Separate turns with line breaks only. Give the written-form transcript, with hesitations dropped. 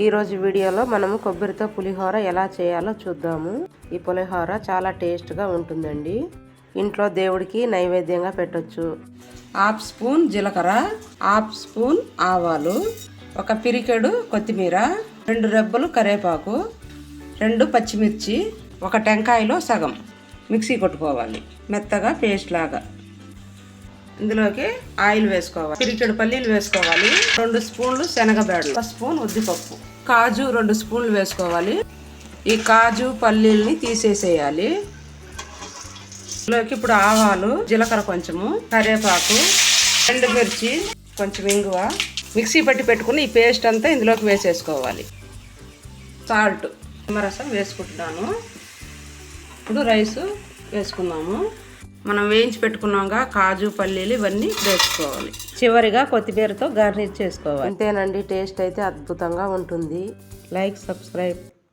ఈరోజు వీడియోలో మనము కొబ్బరితో పులిహోర ఎలా చేయాలో చూద్దాము. ఈ పులిహోర చాలా టేస్ట్గా ఉంటుందండి. ఇంట్లో దేవుడికి నైవేద్యంగా పెట్టొచ్చు. 1/2 స్పూన్ జీలకర్ర, 1/2 స్పూన్ ఆవాలు, 1 పిరికెడు కొత్తిమీర, 2 రెబ్బలు కరివేపాకు, 2 పచ్చిమిర్చి, 1 టెంకాయలో సగం మిక్సీ కొట్టుకోవాలి మెత్తగా పేస్ట్ లాగా. ఇందులోకి ఆయిల్ వేసుకోవాలి, పిరికెడు పల్లీలు వేసుకోవాలి, 2 స్పూన్లు శనగబేడలు, 1 స్పూన్ ఉద్దిపప్పు, కాజు 2 స్పూన్లు వేసుకోవాలి. ఈ కాజు పల్లీల్ని తీసేసేయాలి. ఇందులోకి ఇప్పుడు ఆవాలు, జీలకర్ర కొంచెము, కరివేపాకు, 2 మిర్చి, కొంచెం ఇంగువ, మిక్సీ పట్టి పెట్టుకుని ఈ పేస్ట్ అంతా ఇందులోకి వేసేసుకోవాలి. సాల్ట్, నిమ్మరసం వేసుకుంటున్నాను. ఇప్పుడు రైస్ వేసుకున్నాము. మనం వేయించి పెట్టుకున్నాంగా కాజు పల్లీలు ఇవన్నీ వేసుకోవాలి. చివరిగా కొత్తిమీరతో గార్నిష్ చేసుకోవాలి. అంతేనండి, టేస్ట్ అయితే అద్భుతంగా ఉంటుంది. Like, subscribe.